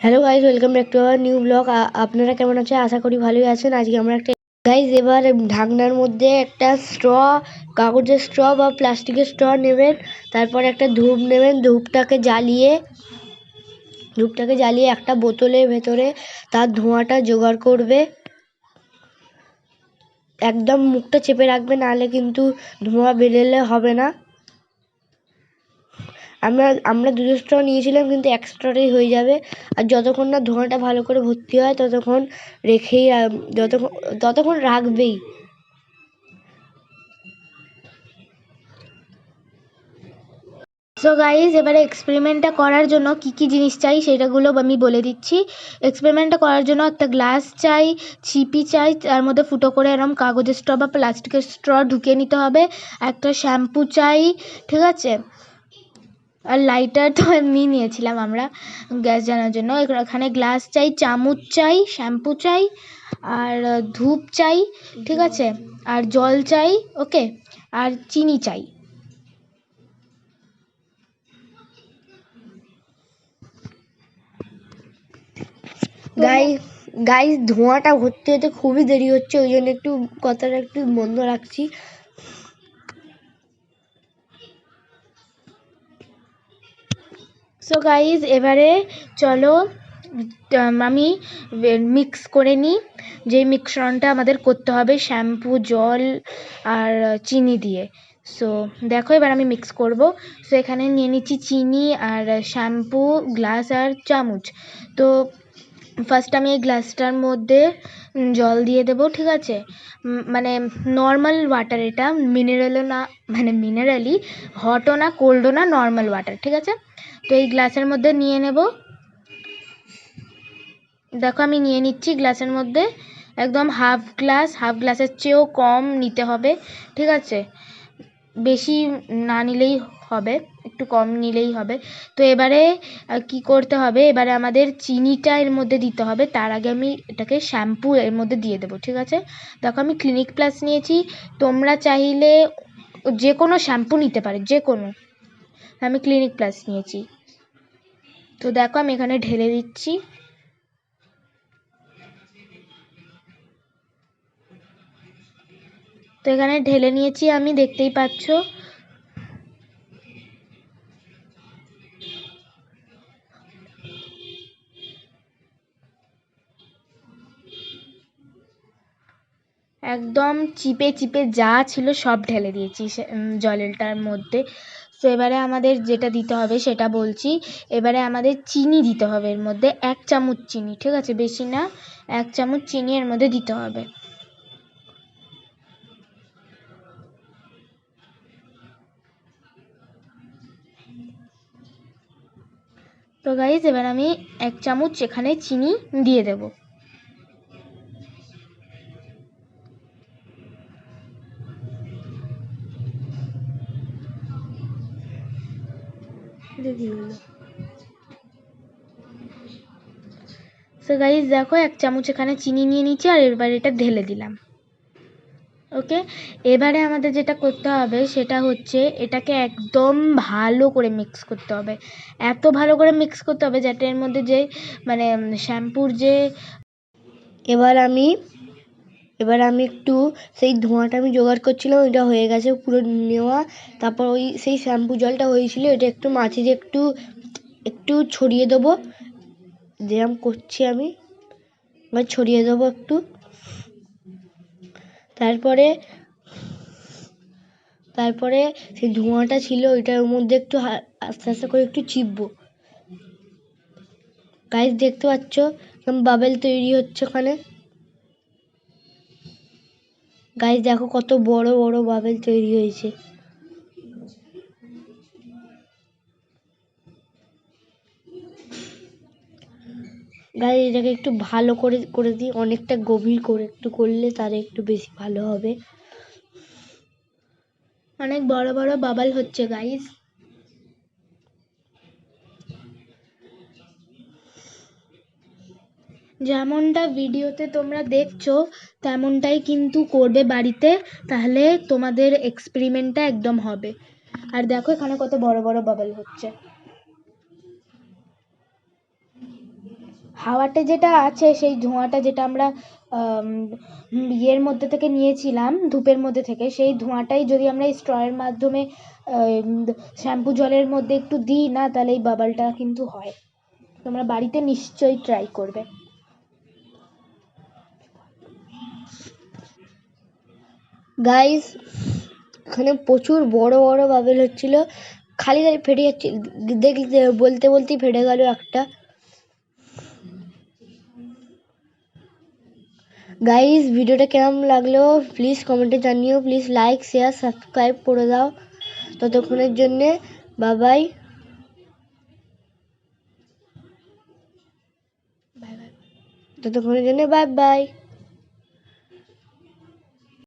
Hello guys, welcome back to our new blog. আপনারা কেমন আছেন? আশা করি ভালোই আছেন। আজকে আমরা একটা গাইজ এবার ঢাকনার মধ্যে একটা কাগজের স্ট্র বা প্লাস্টিকের স্ট্র নেবেন। তারপর একটা ধূপ নেবেন। ধূপটাকে জ্বালিয়ে একটা বোতলের ভেতরে তার ধোঁয়াটা জোগাড় করবে। একদম মুখটা চেপে রাখবে, নাহলে কিন্তু ধোঁয়া বেরোলে হবে না। আমরা দুটো স্ট্র নিয়েছিলাম, কিন্তু এক্সট্রাটাই হয়ে যাবে। আর যতক্ষণ না ধোঁয়াটা ভালো করে ভর্তি হয় ততক্ষণ ততক্ষণ রাখবেই। সো গাইজ, এবারে এক্সপেরিমেন্টটা করার জন্য কি কি জিনিস চাই সেটাগুলো আমি বলে দিচ্ছি। এক্সপেরিমেন্টটা করার জন্য একটা গ্লাস চাই, ছিপি চাই, তার মধ্যে ফুটো করে এরকম কাগজের স্ট্র বা প্লাস্টিকের স্ট্র ঢুকিয়ে নিতে হবে। একটা শ্যাম্পু চাই, ঠিক আছে। আর লাইটার তো এমনি নিয়েছিলাম আমরা গ্যাস জ্বালানোর জন্য। এখানে গ্লাস চাই, চামচ চাই, শ্যাম্পু চাই, আর ধূপ চাই, ঠিক আছে, আর জল চাই, ওকে, আর চিনি চাই। গাইস, ধোঁয়াটা ভর্তি হতে খুবই দেরি হচ্ছে, ওই জন্য একটু কথাটা একটু বন্ধ রাখছি। সো গাইজ, এবারে চলো আমি মিক্স করে নিই। যে মিশ্রণটা আমাদের করতে হবে শ্যাম্পু, জল আর চিনি দিয়ে। সো দেখো, এবার আমি মিক্স করব। সো এখানে নিয়ে নিচ্ছি চিনি আর শ্যাম্পু, গ্লাস আর চামচ। তো ফার্স্ট আমি এই গ্লাসটার মধ্যে জল দিয়ে দেবো, ঠিক আছে। মানে নর্মাল ওয়াটার, এটা মিনারেলও না, মানে মিনারেলই, হটও না, কোল্ডও না, নর্মাল ওয়াটার, ঠিক আছে। তো এই গ্লাসের মধ্যে নিয়ে নেব। দেখো, আমি নিয়ে নিচ্ছি গ্লাসের মধ্যে একদম হাফ গ্লাসের চেয়েও কম নিতে হবে, ঠিক আছে। বেশি না নিলেই হবে, একটু কম নিলেই হবে। তো এবারে কি করতে হবে, এবারে আমাদের চিনিটা এর মধ্যে দিতে হবে। তার আগে আমি এটাকে শ্যাম্পু এর মধ্যে দিয়ে দেবো, ঠিক আছে। দেখো, আমি ক্লিনিক প্লাস নিয়েছি, তোমরা চাইলে যে কোনো শ্যাম্পু নিতে পারো, যে কোনো। আমি ক্লিনিক প্লাস নিয়েছি। তো দেখো, আমি এখানে ঢেলে দিচ্ছি। তো এখানে ঢেলে নিয়েছি আমি, দেখতেই পাচ্ছ। একদম চিপে চিপে যা ছিল সব ঢেলে দিয়েছি জলেরটার মধ্যে। তো এবারে আমাদের যেটা দিতে হবে সেটা বলছি। এবারে আমাদের চিনি দিতে হবে এর মধ্যে, 1 চামচ চিনি, ঠিক আছে, বেশি না, 1 চামচ চিনি এর মধ্যে দিতে হবে। তো গাইজ, এবার আমি 1 চামচ এখানে চিনি দিয়ে দেব। সো গাইজ, দেখো 1 চামচ এখানে চিনি নিয়ে নিচ্ছি, আর এবার এটা ঢেলে দিলাম, ওকে। এবারে আমাদের যেটা করতে হবে সেটা হচ্ছে এটাকে একদম ভালো করে মিক্স করতে হবে। এত ভালো করে মিক্স করতে হবে যাতে এর মধ্যে যে মানে শ্যাম্পুর যে এবার আমি একটু সেই ধোঁয়াটা আমি জোগাড় করছিলাম, ওইটা হয়ে গেছে পুরো নেওয়া। তারপর সেই শ্যাম্পু জলটা হয়েছিল, এটা একটু মাছি দিয়ে একটু ছড়িয়ে দেবো, যেরকম করছি আমি, ছড়িয়ে দেবো একটু। তারপরে সেই ধোঁয়াটা ছিল ওইটার মধ্যে একটু আস্তে আস্তে করে একটু চিপবো। গাইস, দেখতে পাচ্ছ বাবেল তৈরি হচ্ছে ওখানে। গাইস, দেখো কত বড় বড় বাবেল তৈরি হয়েছে। গাইস, এটাকে একটু ভালো করে দিই, অনেকটা গভীর করে একটু করলে তার একটু বেশি ভালো হবে। অনেক বড় বড় বাবল হচ্ছে গাইস। যেমনটা ভিডিওতে তোমরা দেখছো তেমনটাই কিন্তু করবে বাড়িতে, তাহলে তোমাদের এক্সপেরিমেন্টটা একদম হবে। আর দেখো এখানে কত বড় বড় বাবল হচ্ছে। হাওয়াটা যেটা আছে সেই ধোঁয়াটা যেটা আমরা ইয়ের মধ্যে থেকে নিয়েছিলাম, ধূপের মধ্যে থেকে, সেই ধোঁয়াটাই যদি আমরা এই স্ট্রয়ের মাধ্যমে শ্যাম্পু জলের মধ্যে একটু দিই না, তাহলে এই বাবলটা কিন্তু হয়। তোমরা বাড়িতে নিশ্চয়ই ট্রাই করবে। গাইস এখানে প্রচুর বড় বড় বাবেল হচ্ছিল, খালি খালি ফেটে যাচ্ছে, দেখতে বলতে বলতেই ফেটে গেল একটা। গাইস ভিডিওটা কেমন লাগলো প্লিজ কমেন্টে জানিও, প্লিজ লাইক শেয়ার সাবস্ক্রাইব করে দাও। ততক্ষণের জন্যে বাই বাই। ততক্ষণের জন্য বাই বাই।